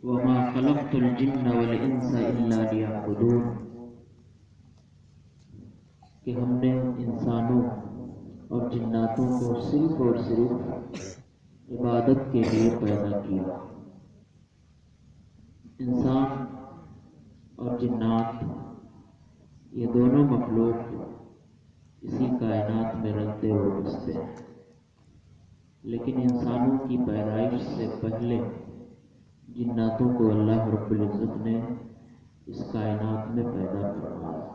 وما خلقت الجن والانس الا ليعبدون، کہ ہم نے انسانوں اور جناتوں کو صرف اور صرف عبادت کے لیے پیدا کیا۔ انسان اور جنات یہ دونوں مخلوق اسی کائنات میں رہتے ہوئے بستے ہیں، لیکن انسانوں کی پیدائش سے پہلے جناتوں کو اللہ رب العزت نے اس کائنات میں پیدا فرمایا۔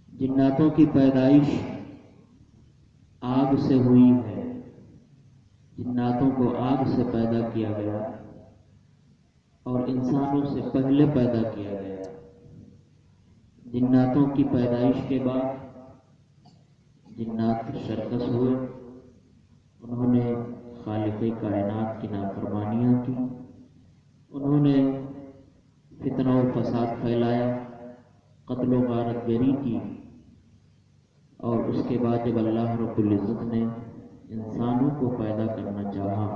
جناتوں کی پیدائش آگ سے ہوئی ہے، جناتوں کو آگ سے پیدا کیا گیا اور انسانوں سے پہلے پیدا کیا گیا۔ جناتوں کی پیدائش کے بعد جنات سرکش ہوئے، انہوں نے خالق کائنات کی نافرمانیاں کی، انہوں نے فتنہ و فساد پھیلایا، قتل و غارت گری کی، اور اس کے بعد جب اللہ رب العزت نے انسانوں کو پیدا کرنا چاہا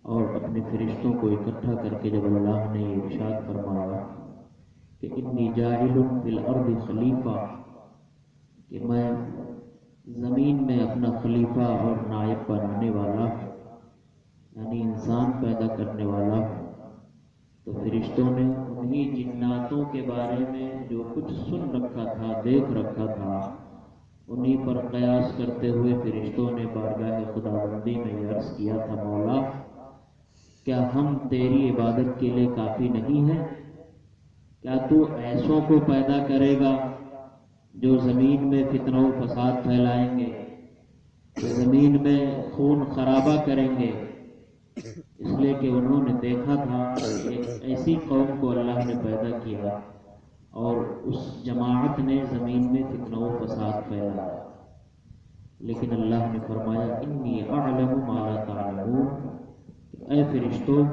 اور اپنے فرشتوں کو اکٹھا کر کے جب اللہ نے یہ ارشاد فرمایا کہ انی جاعل فی الارض خلیفہ، کہ میں زمین میں اپنا خلیفہ اور نائب بنانے والا ہوں، یعنی انسان پیدا کرنے والا ہوں، تو فرشتوں نے انہی جناتوں کے بارے میں جو کچھ سن رکھا تھا، دیکھ رکھا تھا، انہی پر قیاس کرتے ہوئے فرشتوں نے بارگاہ خداوندی میں یہ عرض کیا تھا، مولا کیا ہم تیری عبادت کے لیے کافی نہیں ہیں؟ کیا تو ایسوں کو پیدا کرے گا جو زمین میں فتنہ و فساد پھیلائیں گے، جو زمین میں خون خرابہ کریں گے؟ اس لیے کہ انہوں نے دیکھا تھا کہ ایک ایسی قوم کو اللہ نے پیدا کیا اور اس جماعت نے زمین میں فتنہ و فساد پھیلایا، لیکن اللہ نے فرمایا انی اعلم ما لا تعلمون، اے فرشتوں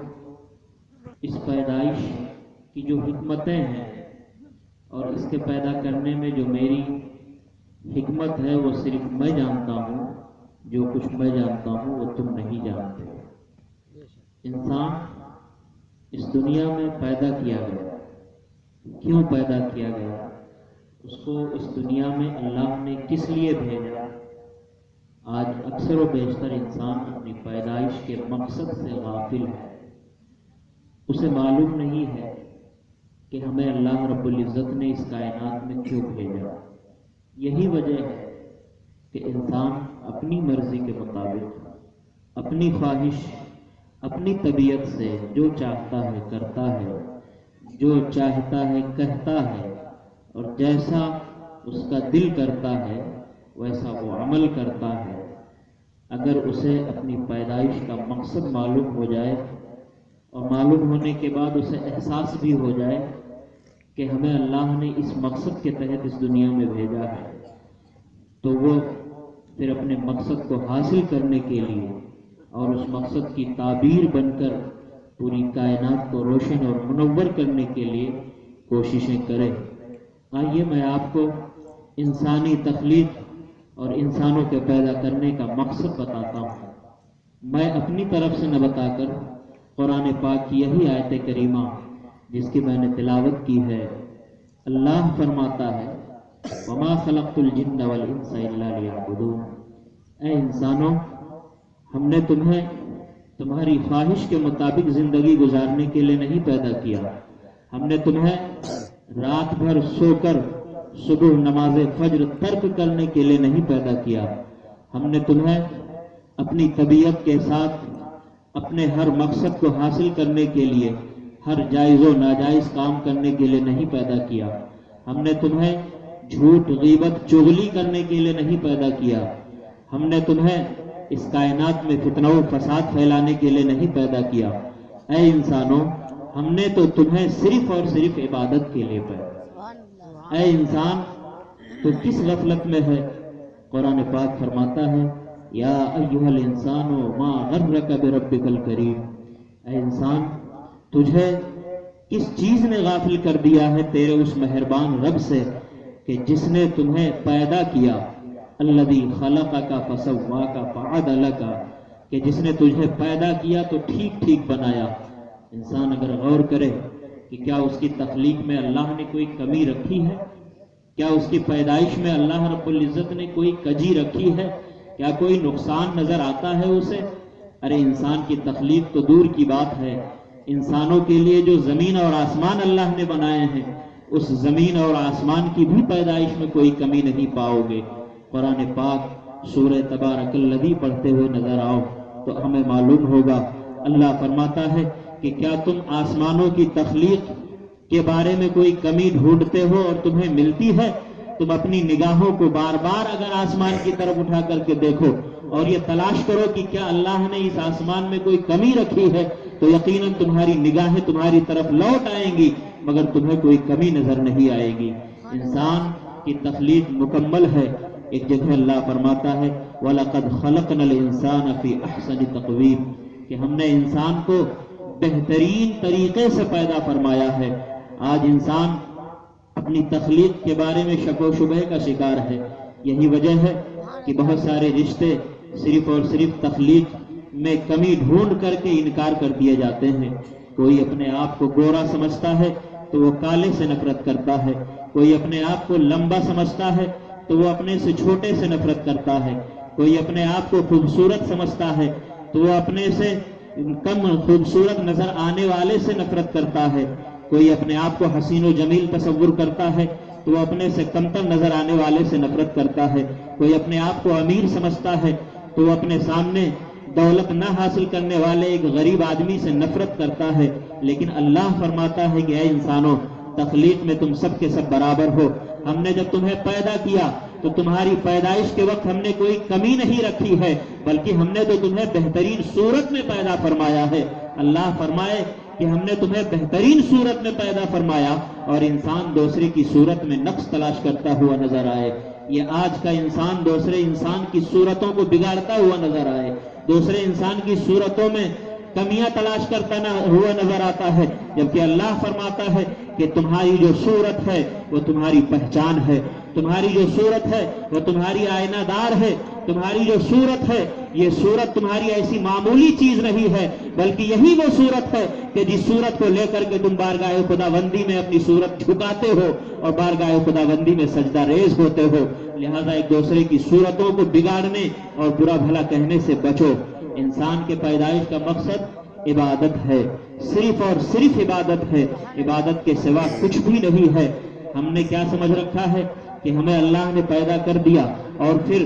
اس پیدائش کی جو حکمتیں ہیں اور اس کے پیدا کرنے میں جو میری حکمت ہے وہ صرف میں جانتا ہوں، جو کچھ میں جانتا ہوں وہ تم نہیں جانتے۔ انسان اس دنیا میں پیدا کیا گیا، کیوں پیدا کیا گیا؟ اس کو اس دنیا میں اللہ نے کس لیے بھیجا؟ آج اکثر و بیشتر انسان اپنی پیدائش کے مقصد سے غافل ہے، اسے معلوم نہیں ہے کہ ہمیں اللہ رب العزت نے اس کائنات میں کیوں بھیجا۔ یہی وجہ ہے کہ انسان اپنی مرضی کے مطابق، اپنی خواہش، اپنی طبیعت سے جو چاہتا ہے کرتا ہے، جو چاہتا ہے کہتا ہے، اور جیسا اس کا دل کرتا ہے ویسا وہ عمل کرتا ہے۔ اگر اسے اپنی پیدائش کا مقصد معلوم ہو جائے اور معلوم ہونے کے بعد اسے احساس بھی ہو جائے کہ ہمیں اللہ نے اس مقصد کے تحت اس دنیا میں بھیجا ہے، تو وہ پھر اپنے مقصد کو حاصل کرنے کے لیے اور اس مقصد کی تعبیر بن کر پوری کائنات کو روشن اور منور کرنے کے لیے کوششیں کرے۔ آئیے میں آپ کو انسانی تخلیق اور انسانوں کے پیدا کرنے کا مقصد بتاتا ہوں، میں اپنی طرف سے نہ بتا کر قرآن پاک کی یہی آیت کریمہ جس کی میں نے تلاوت کی ہے۔ اللہ فرماتا ہے وَمَا خَلَقْتُ الْجِنَّ وَالْإِنسَ إِلَّا لِيَعْبُدُونَ، اے انسانوں ہم نے تمہیں تمہاری خواہش کے مطابق زندگی گزارنے کے لیے نہیں پیدا کیا، ہم نے تمہیں رات بھر سو کر صبح نماز فجر ترک کرنے کے لیے نہیں پیدا کیا، ہم نے تمہیں اپنی طبیعت کے ساتھ اپنے ہر مقصد کو حاصل کرنے کے لیے ہر جائز و ناجائز کام کرنے کے لیے نہیں پیدا کیا، ہم نے تمہیں جھوٹ غیبت چغلی کرنے کے لیے نہیں پیدا کیا، ہم نے تمہیں اس کائنات میں فتنہ و فساد پھیلانے کے لیے نہیں پیدا کیا۔ اے انسانوں ہم نے تو تمہیں صرف اور صرف عبادت کے لیے پیدا۔ اے انسان تو کس غفلت میں ہے؟ قرآن پاک فرماتا ہے یا ایھا الانسان ما غرک بربک الکریم، اے انسان تجھے کس چیز نے غافل کر دیا ہے تیرے اس مہربان رب سے کہ جس نے تمہیں پیدا کیا، الذی خلقک فسواک فعدلک، کہ جس نے تجھے پیدا کیا تو ٹھیک ٹھیک بنایا۔ انسان اگر غور کرے کہ کیا اس کی تخلیق میں اللہ نے کوئی کمی رکھی ہے، کیا اس کی پیدائش میں اللہ رب العزت نے کوئی کجی رکھی ہے، کیا کوئی نقصان نظر آتا ہے اسے؟ ارے انسان کی تخلیق تو دور کی بات ہے، انسانوں کے لیے جو زمین اور آسمان اللہ نے بنائے ہیں، اس زمین اور آسمان کی بھی پیدائش میں کوئی کمی نہیں پاؤ گے۔ قرآن پاک سورہ تبارک الذی پڑھتے ہوئے نظر آؤ تو ہمیں معلوم ہوگا، اللہ فرماتا ہے کہ کیا تم آسمانوں کی تخلیق کے بارے میں کوئی کمی ڈھونڈتے ہو اور تمہیں ملتی ہے؟ تم اپنی نگاہوں کو بار بار اگر آسمان کی طرف اٹھا کر کے دیکھو اور یہ تلاش کرو کہ کیا اللہ نے اس آسمان میں کوئی کمی رکھی ہے، تو یقیناً تمہاری نگاہیں تمہاری طرف لوٹ آئیں گی، مگر تمہیں کوئی کمی نظر نہیں آئے گی۔ انسان کی تخلیق مکمل ہے۔ ایک جگہ اللہ فرماتا ہے وَلَقَدْ خَلَقْنَا الْإِنسَانَ فِي أَحْسَنِ تَقْوِيمٍ، کہ ہم نے انسان کو بہترین طریقے سے پیدا فرمایا ہے۔ آج انسان اپنی تخلیق کے بارے میں شک و شبہ کا شکار ہے۔ یہی وجہ ہے کہ بہت سارے رشتے صرف اور صرف تخلیق میں کمی ڈھونڈ کر کے انکار کر دیے جاتے ہیں۔ کوئی اپنے آپ کو گورا سمجھتا ہے تو وہ کالے سے نفرت کرتا ہے، کوئی اپنے آپ کو لمبا سمجھتا ہے تو وہ اپنے سے چھوٹے سے نفرت کرتا ہے، کوئی اپنے آپ کو خوبصورت سمجھتا ہے تو وہ اپنے سے کم خوبصورت نظر آنے والے سے نفرت کرتا ہے، کوئی اپنے آپ کو حسین و جمیل تصور کرتا ہے تو وہ اپنے سے کمتر نظر آنے والے سے نفرت کرتا ہے، کوئی اپنے آپ کو امیر سمجھتا ہے تو وہ اپنے سامنے دولت نہ حاصل کرنے والے ایک غریب آدمی سے نفرت کرتا ہے۔ لیکن اللہ فرماتا ہے کہ اے انسانوں، تخلیق میں تم سب کے سب برابر ہو۔ ہم نے جب تمہیں پیدا کیا تو تمہاری پیدائش کے وقت ہم نے کوئی کمی نہیں رکھی ہے، بلکہ ہم نے تو تمہیں بہترین صورت میں پیدا فرمایا ہے۔ اللہ فرمائے کہ ہم نے تمہیں بہترین صورت میں پیدا فرمایا اور انسان دوسرے کی صورت میں نقص تلاش کرتا ہوا نظر آئے۔ یہ آج کا انسان دوسرے انسان کی صورتوں کو بگاڑتا ہوا نظر آئے، دوسرے انسان کی صورتوں میں کمیاں تلاش کرتا ہوا نظر آتا ہے، جبکہ اللہ فرماتا ہے کہ تمہاری جو صورت ہے وہ تمہاری پہچان ہے، تمہاری جو صورت ہے وہ تمہاری آئینہ دار ہے، تمہاری جو صورت ہے یہ صورت تمہاری ایسی معمولی چیز نہیں ہے، بلکہ یہی وہ صورت ہے کہ جس صورت کو لے کر کے تم بارگاہ خداوندی میں اپنی صورت جھکاتے ہو اور بارگاہ خداوندی میں سجدہ ریز ہوتے ہو۔ لہذا ایک دوسرے کی صورتوں کو بگاڑنے اور برا بھلا کہنے سے بچو۔ انسان کے پیدائش کا مقصد عبادت ہے، صرف اور صرف عبادت ہے، عبادت کے سوا کچھ بھی نہیں ہے۔ ہم نے کیا سمجھ رکھا ہے کہ ہمیں اللہ نے پیدا کر دیا اور پھر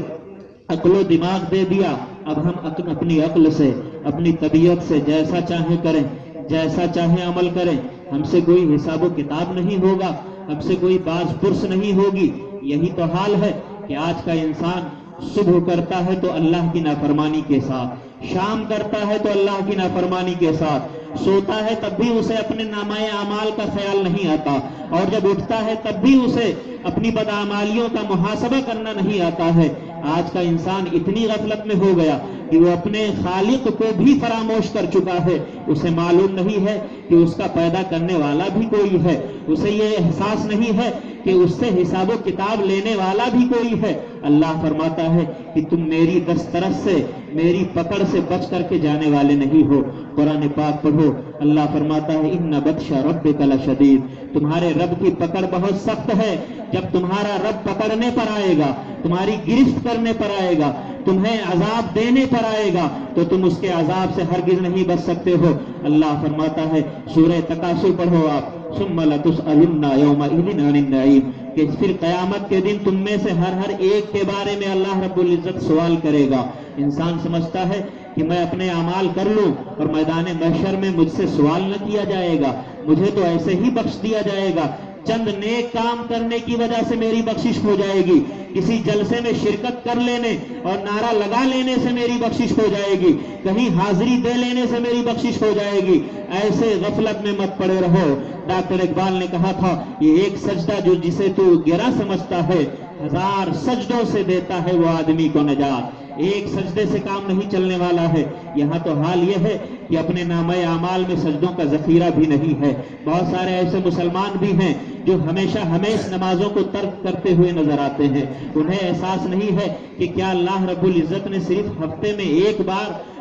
عقل و دماغ دے دیا، اب ہم اپنی عقل سے اپنی طبیعت سے جیسا چاہیں کریں، جیسا چاہیں عمل کریں، ہم سے کوئی حساب و کتاب نہیں ہوگا، ہم سے کوئی باز پرس نہیں ہوگی۔ یہی تو حال ہے کہ آج کا انسان صبح کرتا ہے تو اللہ کی نافرمانی کے ساتھ، شام کرتا ہے تو اللہ کی نافرمانی کے ساتھ، سوتا ہے تب بھی اسے اپنے نامہ اعمال کا خیال نہیں آتا، اور جب اٹھتا ہے تب بھی اسے اپنی بدعمالیوں کا محاسبہ کرنا نہیں آتا ہے۔ آج کا انسان اتنی غفلت میں ہو گیا کہ وہ اپنے خالق کو بھی فراموش کر چکا ہے، اسے معلوم نہیں ہے کہ اس کا پیدا کرنے والا بھی کوئی ہے، اسے یہ احساس نہیں ہے کہ اس سے حساب و کتاب لینے والا بھی کوئی ہے۔ اللہ فرماتا ہے کہ تم میری دسترس سے، میری پکڑ سے بچ کر کے جانے والے نہیں ہو۔ قرآن پاک پڑھو، اللہ فرماتا ہے ان بطش ربک لشدید، تمہارے رب کی پکڑ بہت سخت ہے۔ جب تمہارا رب پکڑنے پر آئے گا، تمہاری گرفت کرنے پر آئے گا، تمہیں عذاب دینے پر آئے گا تو تم اس کے عذاب سے ہرگز نہیں بچ سکتے ہو۔ اللہ فرماتا ہے سورہ تکاثر پڑھو آپ، ثم لتسألن یومئذ عن النعیم، کہ پھر قیامت کے دن تم میں سے ہر ایک کے بارے میں اللہ رب العزت سوال کرے گا۔ انسان سمجھتا ہے کہ میں اپنے اعمال کر لوں اور میدان محشر میں مجھ سے سوال نہ کیا جائے گا، مجھے تو ایسے ہی بخش دیا جائے گا، چند نیک کام کرنے کی وجہ سے میری بخشش ہو جائے گی، کسی جلسے میں شرکت کر لینے اور نعرہ لگا لینے سے میری بخشش ہو جائے گی، کہیں حاضری دے لینے سے میری بخشش ہو جائے گی۔ ایسے غفلت میں مت پڑے رہو۔ ڈاکٹر اقبال نے کہا تھا یہ ایک سجدہ جو جسے تو گرا سمجھتا ہے، 1000 سجدوں سے دیتا ہے وہ آدمی کو نجات۔ ایک سجدے سے کام نہیں چلنے والا ہے۔ یہاں تو حال یہ ہے کہ اپنے نامہ اعمال میں سجدوں کا ذخیرہ بھی نہیں ہے۔ بہت سارے ایسے مسلمان بھی ہیں جو ہمیشہ نمازوں کو ترک کرتے ہوئے نظر آتے ہیں، انہیں احساس نہیں ہے کہ کیا اللہ رب العزت نے صرف ہفتے میں ایک بار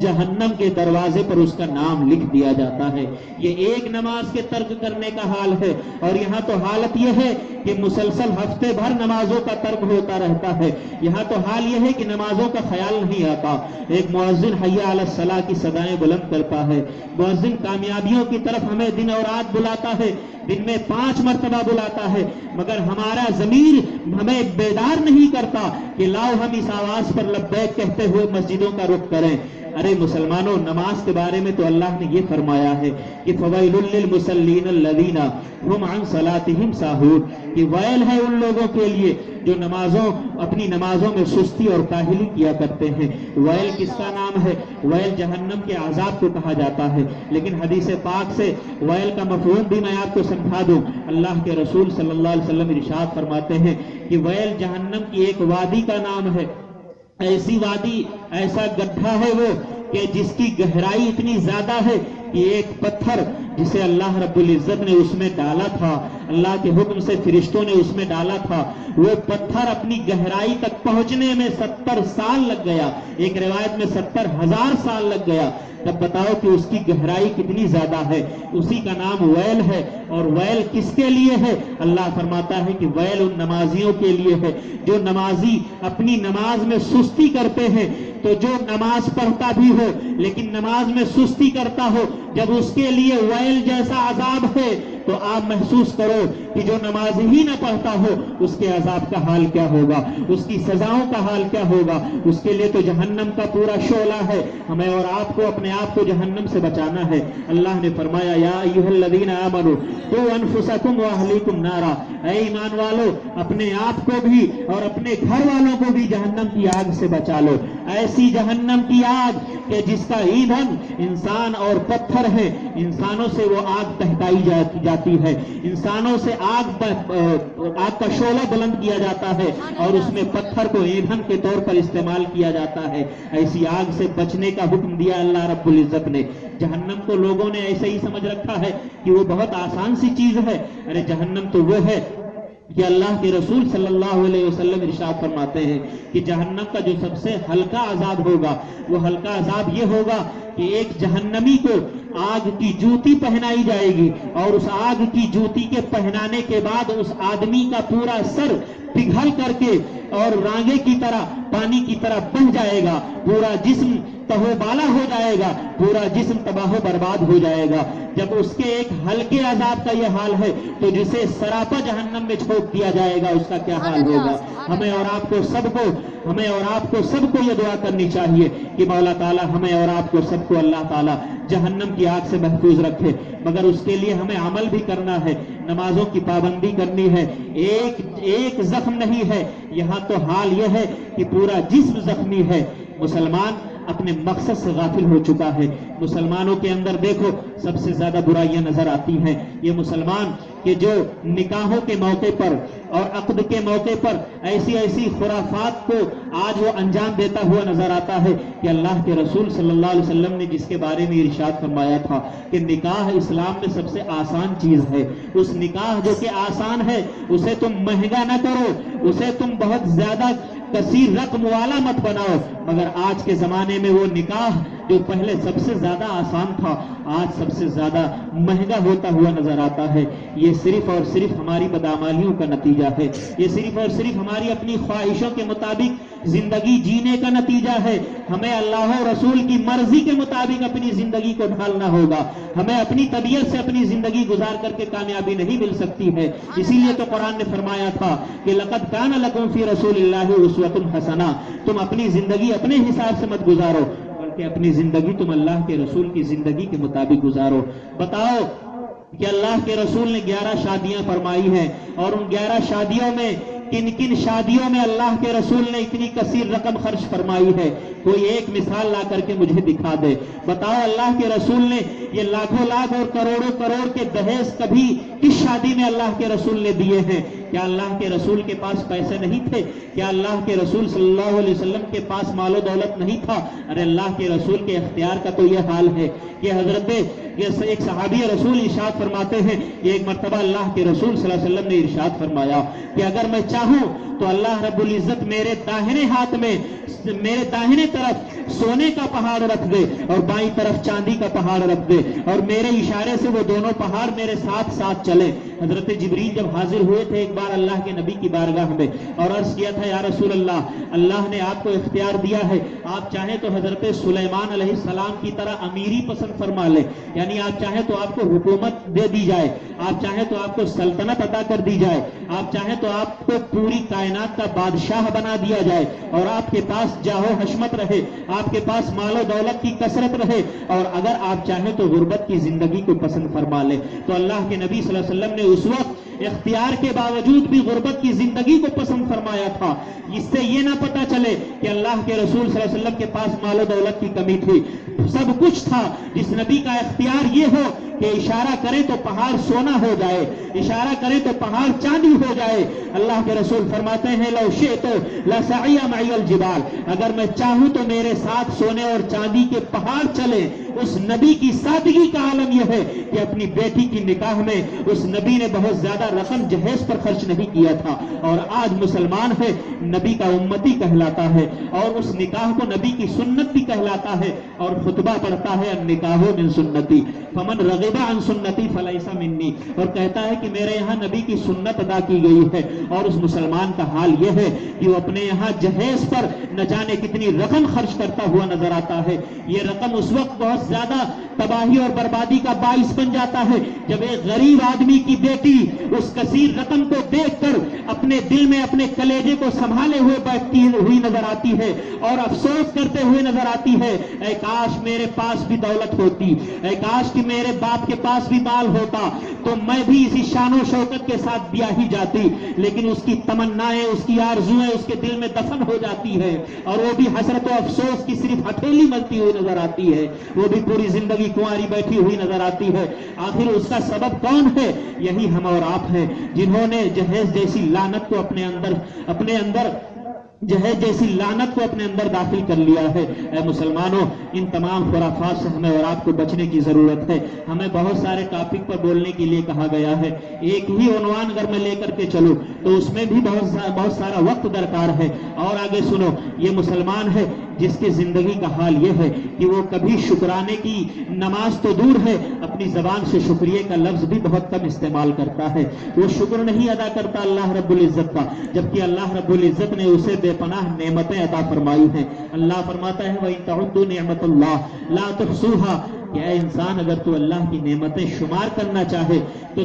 جہنم کے دروازے پر اس کا نام لکھ دیا جاتا ہے۔ یہ ایک نماز کے ترک کرنے کا حال ہے، اور یہاں تو حالت یہ ہے کہ مسلسل ہفتے بھر نمازوں کا ترک ہوتا رہتا ہے۔ یہاں تو حال یہ ہے کہ نمازوں کا خیال نہیں آتا۔ ایک مؤذن حی علی الصلاۃ کی صدائیں بلند کرتا ہے، مؤذن کامیابیوں کی طرف ہمیں دن اور رات بلاتا ہے، دن میں 5 مرتبہ بلاتا ہے، مگر ہمارا ضمیر ہمیں بیدار نہیں کرتا کہ لاؤ ہم اس آواز پر لبیک کہتے ہوئے مسجدوں کا رخ کریں۔ ارے مسلمانوں، نماز کے بارے میں تو اللہ نے یہ فرمایا ہے کہ فویل للمصلین الذین هم عن صلاتهم ساہون، کہ ویل ہے ان لوگوں کے لیے جو اپنی نمازوں میں سستی اور کاہلی کیا کرتے ہیں۔ ویل کس کا نام ہے؟ ویل جہنم کے عذاب کو کہا جاتا ہے، لیکن حدیث پاک سے ویل کا مفہوم بھی میں آپ کو سمجھا دوں۔ اللہ کے رسول صلی اللہ علیہ وسلم ارشاد فرماتے ہیں کہ ویل جہنم کی ایک وادی کا نام ہے، ایسی وادی، ایسا گڈھا ہے وہ کہ جس کی گہرائی اتنی زیادہ ہے کہ ایک پتھر جسے اللہ رب العزت نے اس میں ڈالا تھا، اللہ کے حکم سے فرشتوں نے اس میں ڈالا تھا، وہ پتھر اپنی گہرائی تک پہنچنے میں 70 سال لگ گیا، ایک روایت میں 70,000 سال لگ گیا۔ تب بتاؤ کہ اس کی گہرائی کتنی زیادہ ہے۔ اسی کا نام ویل ہے، اور ویل کس کے لیے ہے؟ اللہ فرماتا ہے کہ ویل ان نمازیوں کے لیے ہے جو نمازی اپنی نماز میں سستی کرتے ہیں۔ تو جو نماز پڑھتا بھی ہو لیکن نماز میں سستی کرتا ہو، جب اس کے لیے ویل جیسا عذاب ہے تو آپ محسوس کرو کہ جو نماز ہی نہ پڑھتا ہو اس کے عذاب کا حال کیا ہوگا، اس کی سزاؤں کا حال کیا ہوگا۔ اس کے لیے تو جہنم کا پورا شعلہ ہے۔ ہمیں اور آپ کو اپنے آپ کو جہنم سے بچانا ہے۔ اللہ نے فرمایا یا ایھا الذین آمنوا قوا انفسکم واہلیکم نارا، اے ایمان والو اپنے آپ کو بھی اور اپنے گھر والوں کو بھی جہنم کی آگ سے بچا لو۔ ایسی جہنم کی آگ کہ جس کا ایندھن انسان اور پتھر ہے، انسانوں سے وہ آگ تہکائی جاتی ہے، انسانوں سے آگ کا شعلہ بلند کیا جاتا ہے اور اس میں پتھر کو ایندھن کے طور پر استعمال کیا جاتا ہے۔ ایسی آگ سے بچنے کا حکم دیا اللہ رب العزت نے۔ جہنم کو لوگوں نے ایسے ہی سمجھ رکھا ہے کہ وہ بہت آسان سی چیز ہے۔ ارے جہنم تو وہ ہے کہ اللہ کے رسول صلی اللہ علیہ وسلم ارشاد فرماتے ہیں کہ جہنم کا جو سب سے ہلکا عذاب ہوگا، وہ ہلکا عذاب یہ ہوگا کہ ایک جہنمی کو آگ کی جوتی پہنائی جائے گی، اور اس آگ کی جوتی کے پہنانے کے بعد اس آدمی کا پورا سر پگھل کر کے اور رانگے کی طرح پانی کی طرح بہہ جائے گا، پورا جسم تہو بالا ہو جائے گا، پورا جسم تباہ و برباد ہو جائے گا۔ جب اس کے ایک ہلکے عذاب کا یہ حال ہے تو جسے سراپا جہنم میں چھوڑ دیا جائے گا اس کا کیا حال ہوگا۔ ہمیں اور آپ کو سب کو یہ دعا کرنی چاہیے کہ مولا تعالی ہمیں اور آپ کو سب کو اللہ تعالی جہنم کی آگ سے محفوظ رکھے، مگر اس کے لیے ہمیں عمل بھی کرنا ہے، نمازوں کی پابندی کرنی ہے۔ ایک زخم نہیں ہے، یہاں تو حال یہ ہے کہ پورا جسم زخمی ہے۔ مسلمان اپنے مقصد سے غافل ہو چکا ہے۔ مسلمانوں کے اندر دیکھو سب سے زیادہ برائیاں نظر آتی ہیں۔ یہ مسلمان کہ جو نکاحوں کے موقع پر اور عقد کے موقع پر ایسی خرافات کو آج وہ انجام دیتا ہوا نظر آتا ہے کہ اللہ کے رسول صلی اللہ علیہ وسلم نے جس کے بارے میں ارشاد فرمایا تھا کہ نکاح اسلام میں سب سے آسان چیز ہے، اس نکاح جو کہ آسان ہے اسے تم مہنگا نہ کرو، اسے تم بہت زیادہ کثیر رقم والا مت بناؤ، مگر آج کے زمانے میں وہ نکاح جو پہلے سب سے زیادہ آسان تھا آج سب سے زیادہ مہنگا ہوتا ہوا نظر آتا ہے۔ یہ صرف اور صرف ہماری بدعمالیوں کا نتیجہ ہے، یہ صرف اور صرف ہماری اپنی خواہشوں کے مطابق زندگی جینے کا نتیجہ ہے۔ ہمیں اللہ و رسول کی مرضی کے مطابق اپنی زندگی کو ڈھالنا ہوگا، ہمیں اپنی طبیعت سے اپنی زندگی گزار کر کے کامیابی نہیں مل سکتی ہے۔ اسی لیے تو قرآن نے فرمایا تھا کہ لقد کان لکم فی رسول اللہ اسوۃ حسنہ، تم اپنی زندگی اپنے حساب سے مت گزارو بلکہ اپنی زندگی تم اللہ کے رسول کی زندگی کے مطابق گزارو۔ بتاؤ کہ اللہ کے رسول نے 11 شادیاں فرمائی ہیں، اور ان 11 شادیوں میں کن کن شادیوں میں اللہ کے رسول نے اتنی کثیر رقم خرچ فرمائی ہے؟ کوئی ایک مثال لا کر کے مجھے دکھا دے۔ بتاؤ اللہ کے رسول نے یہ لاکھوں لاکھ اور کروڑوں کروڑ کے دہیز کبھی کس شادی میں اللہ کے رسول نے دیے ہیں؟ کیا اللہ کے رسول کے پاس پیسے نہیں تھے؟ کیا اللہ کے رسول صلی اللہ علیہ وسلم کے پاس مال و دولت نہیں تھا؟ ارے اللہ کے رسول کے اختیار کا تو یہ حال ہے کہ حضرت یہ ایک صحابی رسول ارشاد فرماتے ہیں کہ ایک مرتبہ اللہ کے رسول صلی اللہ علیہ وسلم نے ارشاد فرمایا کہ اگر میں چاہوں تو اللہ رب العزت میرے داہنے ہاتھ میں میرے داہنے طرف سونے کا پہاڑ رکھ دے اور بائیں طرف چاندی کا پہاڑ رکھ دے اور میرے اشارے سے وہ دونوں پہاڑ میرے ساتھ ساتھ چلے۔ حضرت جبریل جب حاضر ہوئے تھے ایک بار اللہ کے نبی کی بارگاہ میں اور عرض کیا تھا یا رسول اللہ نے آپ کو اختیار دیا ہے، آپ چاہیں تو حضرت سلیمان علیہ السلام کی طرح امیری پسند فرما لے، یعنی آپ چاہیں تو آپ کو حکومت دے دی جائے، آپ چاہیں تو آپ کو سلطنت عطا کر دی جائے، آپ چاہیں تو آپ کو پوری کائنات کا بادشاہ بنا دیا جائے اور آپ کے پاس جاہ و حشمت رہے، آپ کے پاس مال و دولت کی کثرت رہے، اور اگر آپ چاہیں تو غربت کی زندگی کو پسند فرما لے۔ تو اللہ کے نبی صلی اللہ علیہ وسلم نے اس وقت اختیار کے باوجود بھی غربت کی زندگی کو پسند فرمایا تھا۔ اس سے یہ نہ پتا چلے کہ اللہ کے رسول صلی اللہ علیہ وسلم کے پاس مال و دولت کی کمی تھی، سب کچھ تھا۔ جس نبی کا اختیار یہ ہو کہ اشارہ کرے تو پہاڑ سونا ہو جائے، اشارہ کرے تو پہاڑ چاندی ہو جائے۔ اللہ کے رسول فرماتے ہیں لو شئت لسعی معی الجبال، اگر میں چاہوں تو میرے ساتھ سونے اور چاندی کے پہاڑ چلے۔ اس نبی کی سادگی کا عالم یہ ہے کہ اپنی بیٹی کی نکاح میں اس نبی نے بہت زیادہ رقم جہیز پر خرچ نہیں کیا تھا، اور آج مسلمان ہے، نبی کا امتی کہلاتا ہے، اور اس نکاح کو نبی کی سنت بھی کہلاتا ہے، اور خطبہ پڑھتا ہے النکاح من سنتی فمن رغب عن سنتی فلیس منی، اور کہتا ہے کہ میرے یہاں نبی کی سنت ادا کی گئی ہے۔ اور اس مسلمان کا حال یہ ہے کہ وہ اپنے یہاں جہیز پر نہ جانے کتنی رقم خرچ کرتا ہوا نظر آتا ہے۔ یہ رقم اس وقت بہت زیادہ تباہی اور بربادی کا باعث بن جاتا ہے جب ایک غریب آدمی کی بیٹی اس کثیر رقم کو دیکھ کر اپنے دل میں اپنے کلیجے کو سنبھالے ہوئے بیٹھتی ہوئی نظر آتی ہے اور افسوس کرتے ہوئے نظر آتی ہے، اے کاش میرے پاس بھی دولت ہوتی، اے کاش کہ میرے باپ کے پاس بھی مال ہوتا تو میں بھی اسی شان و شوکت کے ساتھ بیاہی جاتی۔ لیکن اس کی تمنائیں، اس کی آرزویں اس کے دل میں دفن ہو جاتی ہے، اور وہ بھی حسرت و افسوس کی صرف ہتھیلی ملتی ہوئی نظر آتی ہے، وہ بھی پوری زندگی کنواری بیٹھی ہوئی نظر آتی ہے۔ آخر اس کا سبب کون ہے؟ یہی ہم اور آپ ہیں، جنہوں نے جہیز جیسی لعنت کو اپنے اندر جہیز جیسی لعنت کو اپنے اندر داخل کر لیا ہے۔ اے مسلمانوں، ان تمام خرافات سے ہمیں اور آپ کو بچنے کی ضرورت ہے۔ ہمیں بہت سارے ٹاپک پر بولنے کے لیے کہا گیا ہے، ایک ہی عنوان اگر میں لے کر کے چلوں تو اس میں بھی بہت سارا وقت درکار ہے۔ اور آگے سنو، یہ مسلمان ہے جس کی زندگی کا حال یہ ہے کہ وہ کبھی شکرانے کی نماز تو دور ہے، اپنی زبان سے شکریہ کا لفظ بھی بہت کم استعمال کرتا ہے۔ وہ شکر نہیں ادا کرتا اللہ رب العزت کا، جبکہ اللہ رب العزت نے اسے بے پناہ نعمتیں عطا فرمائی ہیں۔ اللہ فرماتا ہے وَإِن تَعُدُّوا نِعْمَةَ اللَّهِ لَا تُحْصُوهَا، کہ اے انسان اگر تو اللہ کی نعمتیں شمار کرنا چاہے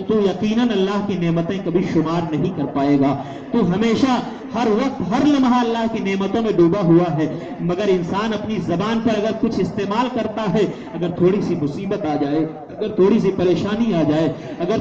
تو یقیناً اللہ کی نعمتیں کبھی شمار نہیں کر پائے گا۔ تو ہمیشہ ہر وقت ہر لمحہ اللہ کی نعمتوں میں ڈوبا ہوا ہے، مگر انسان اپنی زبان پر اگر کچھ استعمال کرتا ہے، اگر تھوڑی سی مصیبت آ جائے، اگر تھوڑی سی پریشانی آ جائے، اگر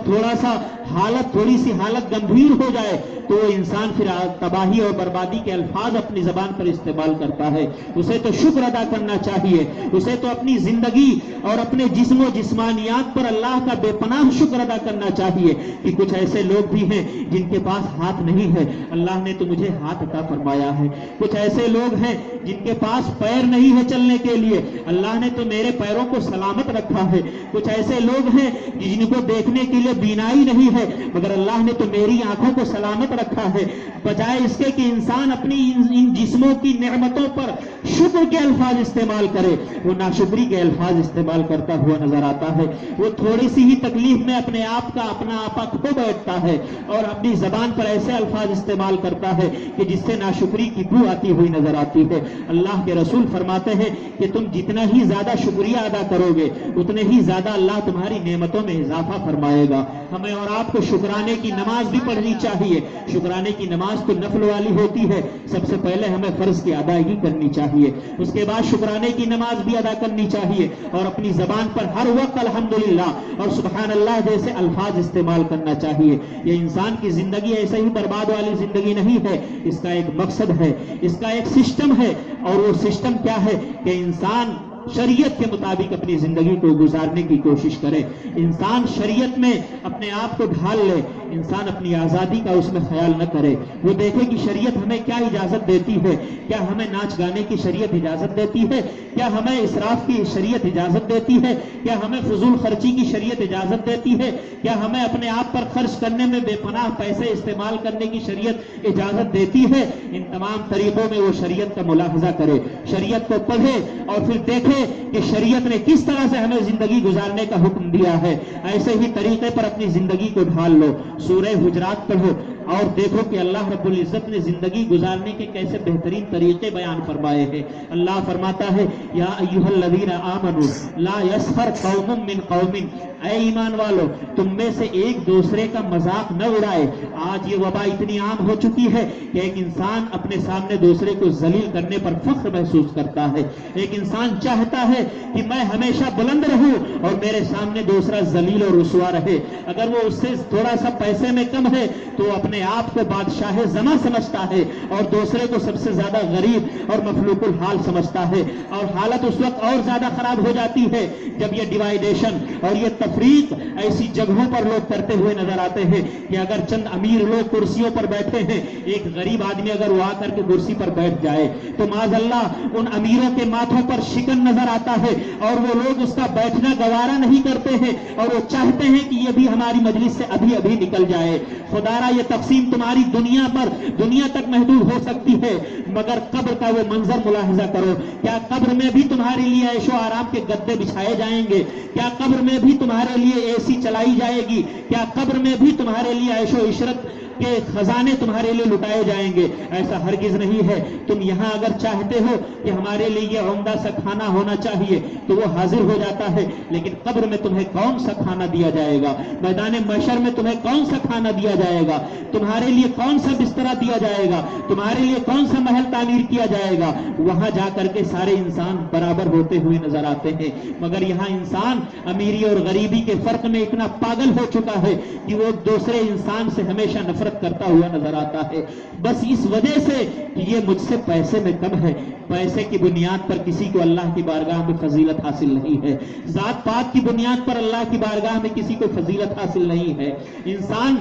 تھوڑی سی حالت گمبھیر ہو جائے تو وہ انسان پھر تباہی اور بربادی کے الفاظ اپنی زبان پر استعمال کرتا ہے۔ اسے تو شکر ادا کرنا چاہیے، اسے تو اپنی زندگی اور اپنے جسم و جسمانیات پر اللہ کا بے پناہ شکر ادا کرنا چاہیے کہ کچھ ایسے لوگ بھی ہیں جن کے پاس ہاتھ نہیں ہے، اللہ نے تو مجھے ہاتھ عطا فرمایا ہے۔ کچھ ایسے لوگ ہیں جن کے پاس پیر نہیں ہے چلنے کے لیے، اللہ نے تو میرے پیروں کو سلامت رکھا ہے۔ کچھ ایسے لوگ ہیں جن کو دیکھنے کے لیے بینائی نہیں ہے، مگر اللہ نے تو میری آنکھوں کو سلامت رکھا ہے۔ بجائے اس کے کہ انسان اپنی ان جسموں کی نعمتوں پر شکر کے الفاظ استعمال کرے، وہ ناشکری کے الفاظ استعمال کرتا ہوا نظر آتا ہے۔ وہ تھوڑی سی ہی تکلیف میں اپنے آپ کا اپنا آپا کھو بیٹھتا ہے اور اپنی زبان پر ایسے الفاظ استعمال کرتا ہے کہ جس سے ناشکری کی بو آتی ہوئی نظر آتی ہے۔ اللہ کے رسول فرماتے ہیں کہ تم جتنا ہی زیادہ شکریہ ادا کرو گے اتنے ہی زیادہ اللہ تمہاری نعمتوں میں اضافہ فرمائے گا۔ ہمیں اور آپ کو شکرانے کی نماز بھی پڑھنی چاہیے۔ شکرانے کی نماز تو نفل والی ہوتی ہے، سب سے پہلے ہمیں فرض کی ادائیگی کرنی چاہیے، اس کے بعد شکرانے کی نماز بھی ادا کرنی چاہیے، اور اپنی زبان پر ہر وقت الحمدللہ اور سبحان اللہ جیسے الفاظ استعمال کرنا چاہیے۔ یہ انسان کی زندگی ایسے ہی برباد والی زندگی نہیں ہے، اس کا ایک مقصد ہے، اس کا ایک سسٹم ہے، اور وہ سسٹم کیا ہے کہ انسان شریعت کے مطابق اپنی زندگی کو گزارنے کی کوشش کرے، انسان شریعت میں اپنے آپ کو ڈھال لے، انسان اپنی آزادی کا اس میں خیال نہ کرے، وہ دیکھے کہ شریعت ہمیں کیا اجازت دیتی ہے، کیا ہمیں ناچ گانے کی شریعت اجازت دیتی ہے، کیا ہمیں اسراف کی شریعت اجازت دیتی ہے، کیا ہمیں فضول خرچی کی شریعت اجازت دیتی ہے، کیا ہمیں اپنے آپ پر خرچ کرنے میں بے پناہ پیسے استعمال کرنے کی شریعت اجازت دیتی ہے۔ ان تمام طریقوں میں وہ شریعت کا ملاحظہ کرے، شریعت کو پڑھے اور پھر دیکھے کہ شریعت نے کس طرح سے ہمیں زندگی گزارنے کا حکم دیا ہے، ایسے ہی طریقے پر اپنی زندگی کو ڈھال لو۔ سورہ حجرات پڑھو اور دیکھو کہ اللہ رب العزت نے زندگی گزارنے کے کیسے بہترین طریقے بیان فرمائے ہیں۔ اللہ فرماتا ہے یا ایھا الذین آمنوا لا یسخر قوم من قوم، اے ایمان والو تم میں سے ایک دوسرے کا مذاق نہ اڑائے۔ آج یہ وبا اتنی عام ہو چکی ہے کہ ایک انسان اپنے سامنے دوسرے کو ذلیل کرنے پر فخر محسوس کرتا ہے، ایک انسان چاہتا ہے کہ میں ہمیشہ بلند رہوں اور میرے سامنے دوسرا ذلیل اور رسوا رہے، اگر وہ اس سے تھوڑا سا پیسے میں کم ہے تو وہ اپنے آپ کو بادشاہ زماں سمجھتا ہے اور دوسرے کو سب سے زیادہ غریب اور مفلوق الحال سمجھتا ہے۔ اور حالت اس وقت اور زیادہ خراب ہو جاتی ہے جب یہ ڈیوائیڈیشن اور یہ تفریق ایسی جگہوں پر لوگ کرتے ہوئے نظر آتے ہیں کہ اگر چند امیر لوگ کرسیوں پر بیٹھے ہیں، ایک غریب آدمی اگر وہ آ کر کے کرسی پر بیٹھ جائے تو معاذ اللہ ان امیروں کے ماتھوں پر شکن نظر آتا ہے اور وہ لوگ اس کا بیٹھنا گوارا نہیں کرتے ہیں اور وہ چاہتے ہیں کہ یہ بھی ہماری مجلس سے ابھی ابھی نکل جائے۔ خدارا یہ تقسیم تمہاری دنیا تک محدود ہو سکتی ہے، مگر قبر کا وہ منظر ملاحظہ کرو۔ کیا قبر میں بھی تمہارے لیے عیش و آرام کے گدے بچھائے جائیں گے؟ کیا قبر میں بھی تمہارے لیے اے سی چلائی جائے گی؟ کیا قبر میں بھی تمہارے لیے عیش و عشرت کے خزانے تمہارے لیے لٹائے جائیں گے؟ ایسا ہرگز نہیں ہے۔ تم یہاں اگر چاہتے ہو کہ ہمارے لیے یہ عمدہ سا کھانا ہونا چاہیے تو وہ حاضر ہو جاتا ہے، لیکن قبر میں تمہیں کون سا کھانا دیا جائے گا؟ میدان محشر میں تمہیں کون سا کھانا دیا جائے گا؟ تمہارے لیے کون سا بسترا دیا جائے گا؟ تمہارے لیے کون سا محل تعمیر کیا جائے گا؟ وہاں جا کر کے سارے انسان برابر ہوتے ہوئے نظر آتے ہیں، مگر یہاں انسان امیری اور غریبی کے فرق میں اتنا پاگل ہو چکا ہے کہ وہ دوسرے انسان سے ہمیشہ نفرت کرتا ہوا نظر آتا ہے، بس اس وجہ سے کہ یہ مجھ سے پیسے میں کم ہے۔ پیسے کی بنیاد پر کسی کو اللہ کی بارگاہ میں فضیلت حاصل نہیں ہے، ذات پاک کی بنیاد پر اللہ کی بارگاہ میں کسی کو فضیلت حاصل نہیں ہے۔ انسان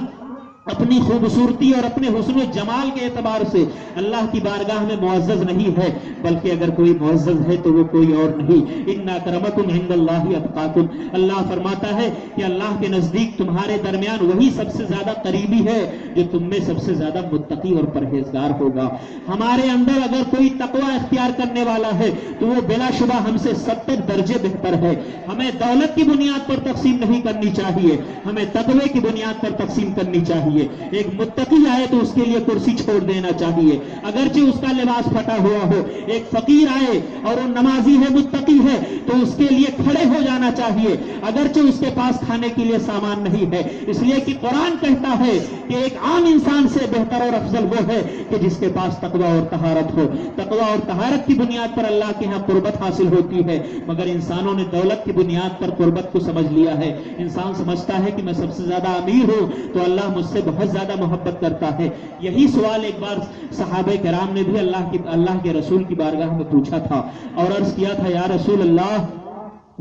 اپنی خوبصورتی اور اپنے حسن و جمال کے اعتبار سے اللہ کی بارگاہ میں معزز نہیں ہے، بلکہ اگر کوئی معزز ہے تو وہ کوئی اور نہیں، ان اکرمکم عند اللہ اتقاکم۔ اللہ فرماتا ہے کہ اللہ کے نزدیک تمہارے درمیان وہی سب سے زیادہ قریبی ہے جو تم میں سب سے زیادہ متقی اور پرہیزگار ہوگا۔ ہمارے اندر اگر کوئی تقوی اختیار کرنے والا ہے تو وہ بلا شبہ ہم سے 70 درجے بہتر ہے۔ ہمیں دولت کی بنیاد پر تقسیم نہیں کرنی چاہیے، ہمیں تقوی کی بنیاد پر تقسیم کرنی چاہیے۔ ایک متقی آئے تو اس کے لیے کرسی چھوڑ دینا چاہیے اگرچہ اس کا لباس پھٹا ہوا ہو، ایک فقیر آئے اور وہ نمازی ہے، متقی ہے، تو اس کے لیے کھڑے ہو جانا چاہیے اگرچہ اس کے پاس کھانے کے لیے سامان نہیں ہے، اس لیے کہ قرآن کہتا ہے کہ ایک عام انسان سے بہتر اور افضل وہ ہے کہ جس کے پاس تقوی اور طہارت ہو۔ تقوی اور طہارت کی بنیاد پر اللہ کے ہاں قربت حاصل ہوتی ہے، مگر انسانوں نے دولت کی بنیاد پر قربت کو سمجھ لیا ہے۔ انسان سمجھتا ہے کہ میں سب سے زیادہ امیر ہوں تو اللہ مجھ سے بہت زیادہ محبت کرتا ہے۔ یہی سوال ایک بار صحابہ کرام نے بھی اللہ کے رسول کی بارگاہ میں پوچھا تھا اور عرض کیا تھا، یا رسول اللہ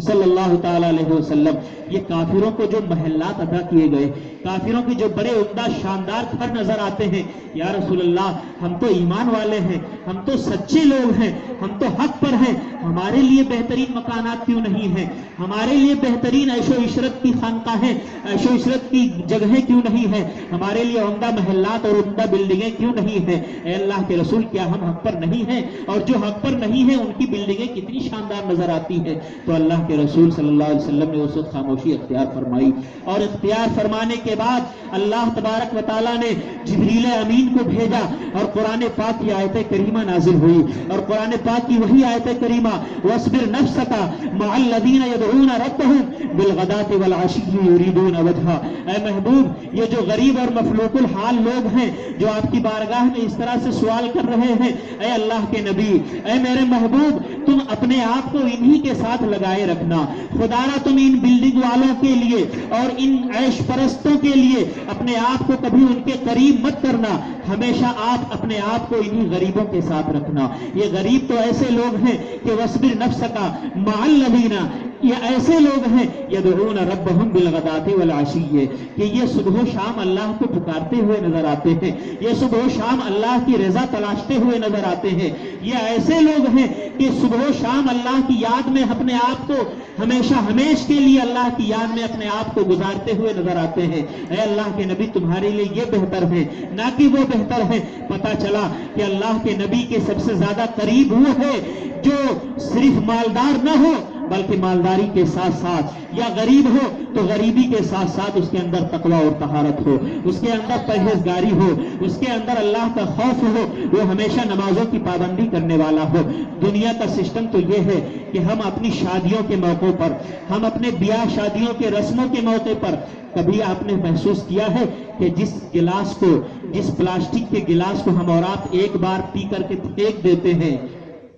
صلی اللہ تعالی علیہ وسلم، یہ کافروں کو جو محلات ادا کیے گئے، کافروں کے جو بڑے عمدہ شاندار گھر نظر آتے ہیں، یا رسول اللہ ہم تو ایمان والے ہیں، ہم تو سچے لوگ ہیں، ہم تو حق پر ہیں، ہمارے لیے بہترین مکانات کیوں نہیں ہیں؟ ہمارے لیے بہترین عیش و عشرت کی خانقاہیں، عیش و عشرت کی جگہیں کیوں نہیں ہیں؟ ہمارے لیے عمدہ محلات اور عمدہ بلڈنگیں کیوں نہیں ہیں؟ اے اللہ کے رسول، کیا ہم حق پر نہیں ہیں؟ اور جو حق پر نہیں ہیں ان کی بلڈنگیں کتنی شاندار نظر آتی ہیں۔ تو اللہ کے رسول صلی اللہ علیہ وسلم نے اس وقت خاموشی اختیار فرمائی، اور اختیار فرمانے کے بعد اللہ تبارک و تعالیٰ نے جبریل امین کو بھیجا اور قرآن پاک کی آیت کریمہ نازل ہوئی، اور قرآن پاک کی وہی آیت کریمہ وَاصْبِرْ نَفْسَكَ مَعَ الَّذِينَ يَدْعُونَ رَبَّهُمْ بِالْغَدَاةِ وَالْعَشِيِّ يُرِيدُونَ وَجْهَهُ۔ اے محبوب، یہ جو غریب اور مفلوق الحال لوگ ہیں جو آپ کی بارگاہ میں اس طرح سے سوال کر رہے ہیں، اے اللہ کے نبی، اے میرے محبوب، تم اپنے آپ کو انہی کے ساتھ لگائے رکھنا۔ خدا را تم ان بلڈنگ والوں کے لیے اور ان عیش پرستوں کے لیے اپنے آپ کو کبھی ان کے قریب مت کرنا، ہمیشہ آپ اپنے آپ کو انہی غریبوں کے ساتھ رکھنا۔ یہ غریب تو ایسے لوگ ہیں کہ وَاصْبِرْ نَفْسَكَ مَعَ الَّذِينَ، یہ ایسے لوگ ہیں یدعون ربہم بالغداۃ والعشی کہ یہ صبح و شام اللہ کو پکارتے ہوئے نظر آتے ہیں، یہ صبح و شام اللہ کی رضا تلاشتے ہوئے نظر آتے ہیں، یہ ایسے لوگ ہیں کہ صبح و شام اللہ کی یاد میں اپنے آپ کو ہمیشہ ہمیش کے لیے اللہ کی یاد میں اپنے آپ کو گزارتے ہوئے نظر آتے ہیں۔ اے اللہ کے نبی تمہارے لیے یہ بہتر ہے نہ کہ وہ بہتر ہے۔ پتہ چلا کہ اللہ کے نبی کے سب سے زیادہ قریب وہ ہے جو صرف مالدار نہ ہو بلکہ مالداری کے ساتھ ساتھ، یا غریب ہو تو غریبی کے ساتھ ساتھ اس کے اندر تقوی اور طہارت ہو، اس کے اندر پرہیزگاری ہو، اس کے اندر اللہ کا خوف ہو، وہ ہمیشہ نمازوں کی پابندی کرنے والا ہو۔ دنیا کا سسٹم تو یہ ہے کہ ہم اپنی شادیوں کے موقع پر، ہم اپنے بیاہ شادیوں کے رسموں کے موقع پر، کبھی آپ نے محسوس کیا ہے کہ جس گلاس کو، جس پلاسٹک کے گلاس کو ہم اور آپ ایک بار پی کر کے پھینک دیتے ہیں،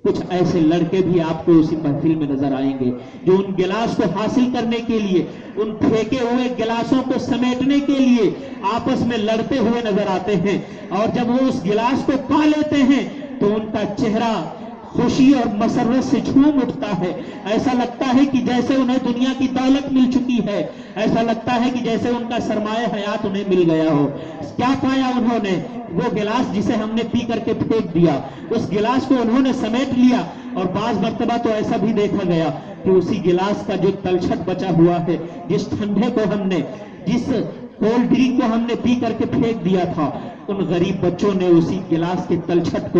کچھ ایسے لڑکے بھی آپ کو اسی محفل میں نظر آئیں گے جو ان گلاس کو حاصل کرنے کے لیے، ان پھینکے ہوئے گلاسوں کو سمیٹنے کے لیے آپس میں لڑتے ہوئے نظر آتے ہیں، اور جب وہ اس گلاس کو پا لیتے ہیں تو ان کا چہرہ خوشی اور مسرت سے جھوم اٹھتا ہے۔ ایسا لگتا ہے کہ جیسے انہیں دنیا کی دولت مل چکی ہے، ایسا لگتا ہے کہ جیسے ان کا سرمایہ حیات انہیں مل گیا ہو۔ کیا پایا انہوں نے؟ وہ گلاس جسے ہم نے پی کر کے پھینک دیا، اس گلاس کو انہوں نے سمیٹ لیا، اور بعض مرتبہ تو ایسا بھی دیکھا گیا کہ اسی گلاس کا جو تلچھٹ بچا ہوا ہے، جس ٹھنڈے کو ہم نے، جس کولڈ ڈرنک کو ہم نے پی کر کے پھینک دیا تھا، ان غریب بچوں نے اسی گلاس کے تلچھٹ کو